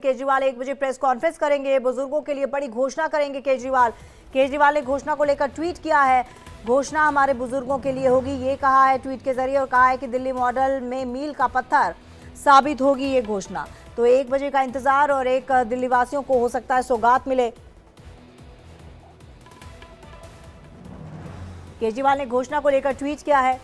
केजरीवाल 1 बजे press conference करेंगे, बुजुर्गों के लिए बड़ी घोषणा करेंगे केजरीवाल ने घोषणा को लेकर ट्वीट किया है। घोषणा हमारे बुजुर्गों के लिए होगी, ये कहा है ट्वीट के जरिए, और कहा है कि दिल्ली मॉडल में मील का पत्थर साबित होगी ये घोषणा। तो 1 बजे का इंतजार, और एक दिल्ली वासियों को हो सकता है सौगात मिले। केजरीवाल ने घोषणा को लेकर ट्वीट किया है,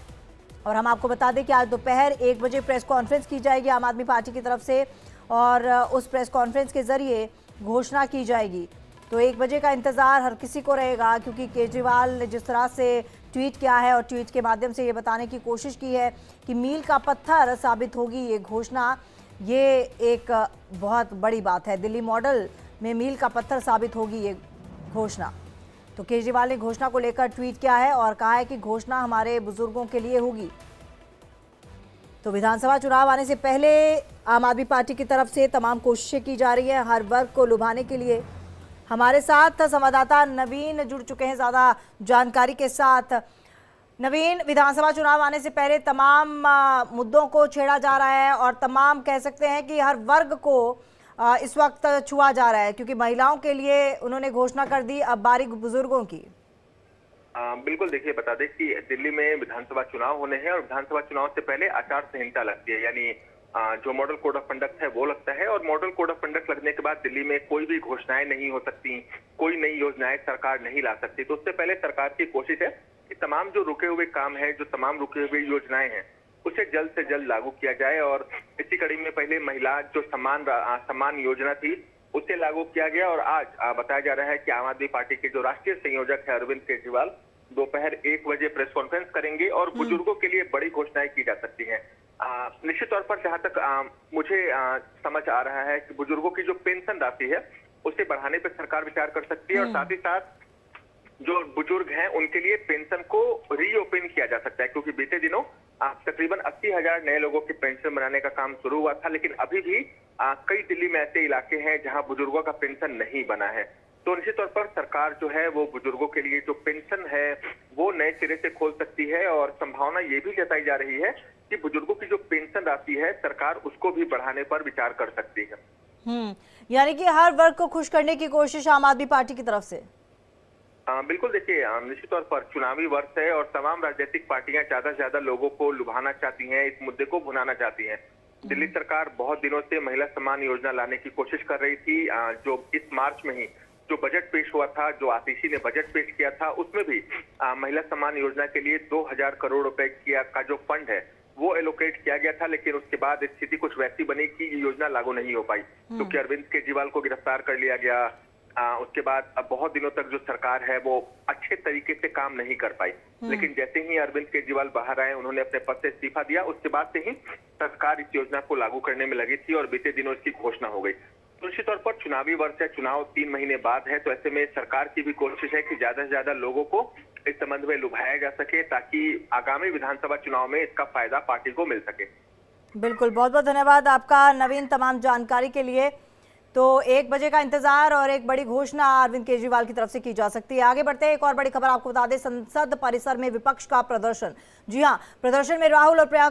और हम आपको बता दें कि आज दोपहर 1 बजे प्रेस कॉन्फ्रेंस की जाएगी आम आदमी पार्टी की तरफ से, और उस प्रेस कॉन्फ्रेंस के जरिए घोषणा की जाएगी। तो 1 बजे का इंतज़ार हर किसी को रहेगा, क्योंकि केजरीवाल ने जिस तरह से ट्वीट किया है और ट्वीट के माध्यम से ये बताने की कोशिश की है कि मील का पत्थर साबित होगी ये घोषणा, ये एक बहुत बड़ी बात है। दिल्ली मॉडल में मील का पत्थर साबित होगी ये घोषणा। तो केजरीवाल ने घोषणा को लेकर ट्वीट किया है और कहा है कि घोषणा हमारे बुजुर्गों के लिए होगी। तो विधानसभा चुनाव आने से पहले आम आदमी पार्टी की तरफ से तमाम कोशिशें की जा रही हैं हर वर्ग को लुभाने के लिए। हमारे साथ संवाददाता नवीन जुड़ चुके हैं ज़्यादा जानकारी के साथ। नवीन, विधानसभा चुनाव आने से पहले तमाम मुद्दों को छेड़ा जा रहा है, और तमाम कह सकते हैं कि हर वर्ग को इस वक्त छुआ जा रहा है, क्योंकि महिलाओं के लिए उन्होंने घोषणा कर दी, अब बारी बुजुर्गों की। बिल्कुल, देखिए बता दें कि दिल्ली में विधानसभा चुनाव होने हैं, और विधानसभा चुनाव से पहले आचार संहिता लगती है, यानी जो मॉडल कोड ऑफ कंडक्ट है वो लगता है। और मॉडल कोड ऑफ कंडक्ट लगने के बाद दिल्ली में कोई भी घोषणाएं नहीं हो सकती, कोई नई योजनाएं सरकार नहीं ला सकती। तो उससे पहले सरकार की कोशिश है कि तमाम जो रुके हुए काम है, जो तमाम रुके हुए योजनाएं हैं, उसे जल्द से जल्द लागू किया जाए। और इसी कड़ी में पहले महिला जो सम्मान योजना थी उसे लागू किया गया, और आज बताया जा रहा है कि आम आदमी पार्टी के जो राष्ट्रीय संयोजक है अरविंद केजरीवाल दोपहर 1 बजे प्रेस कॉन्फ्रेंस करेंगे, और बुजुर्गों के लिए बड़ी घोषणाएं की जा सकती हैं। निश्चित तौर पर जहां तक मुझे समझ आ रहा है कि बुजुर्गों की जो पेंशन राशि है उसे बढ़ाने पर सरकार विचार कर सकती है, और साथ ही साथ जो बुजुर्ग हैं उनके लिए पेंशन को रीओपन किया जा सकता है, क्योंकि बीते दिनों तकरीबन 80,000 नए लोगों की पेंशन बनाने का काम शुरू हुआ था, लेकिन अभी भी कई दिल्ली में ऐसे इलाके हैं जहां बुजुर्गों का पेंशन नहीं बना है। तो निश्चित तौर पर सरकार जो है वो बुजुर्गों के लिए जो पेंशन है वो नए सिरे से खोल सकती है, और संभावना ये भी जताई जा रही है कि बुजुर्गों की जो पेंशन राशि है सरकार उसको भी बढ़ाने पर विचार कर सकती है। यानी कि हर वर्ग को खुश करने की कोशिश आम आदमी पार्टी की तरफ से। बिल्कुल, देखिए निश्चित तौर पर चुनावी वर्ष है, और तमाम राजनीतिक पार्टियां ज्यादा से ज्यादा लोगों को लुभाना चाहती हैं, इस मुद्दे को भुनाना चाहती हैं। दिल्ली सरकार बहुत दिनों से महिला सम्मान योजना लाने की कोशिश कर रही थी। जो इस मार्च में ही जो बजट पेश हुआ था, जो आतिशी ने बजट पेश किया था, उसमें भी महिला सम्मान योजना के लिए 2000 करोड़ रुपए का जो फंड है वो एलोकेट किया गया था, लेकिन उसके बाद स्थिति कुछ वैसी बनी कि ये योजना लागू नहीं हो पाई, क्योंकि अरविंद केजरीवाल को गिरफ्तार कर लिया गया। उसके बाद अब बहुत दिनों तक जो सरकार है वो अच्छे तरीके से काम नहीं कर पाई। लेकिन जैसे ही अरविंद केजरीवाल बाहर आए, उन्होंने अपने पद से इस्तीफा दिया, उसके बाद से ही सरकार इस योजना को लागू करने में लगी थी, और बीते दिनों इसकी घोषणा हो गई। तो निश्चित तौर पर चुनावी वर्ष है, चुनाव 3 महीने बाद है, तो ऐसे में सरकार की भी कोशिश है कि ज्यादा से ज्यादा लोगों को इस संबंध में लुभाया जा सके, ताकि आगामी विधानसभा चुनाव में इसका फायदा पार्टी को मिल सके। बिल्कुल, बहुत बहुत धन्यवाद आपका नवीन तमाम जानकारी के लिए। तो 1 बजे का इंतजार, और एक बड़ी घोषणा अरविंद केजरीवाल की तरफ से की जा सकती है। आगे बढ़ते हैं, एक और बड़ी खबर आपको बता दें, संसद परिसर में विपक्ष का प्रदर्शन। जी हां, प्रदर्शन में राहुल और प्रियंका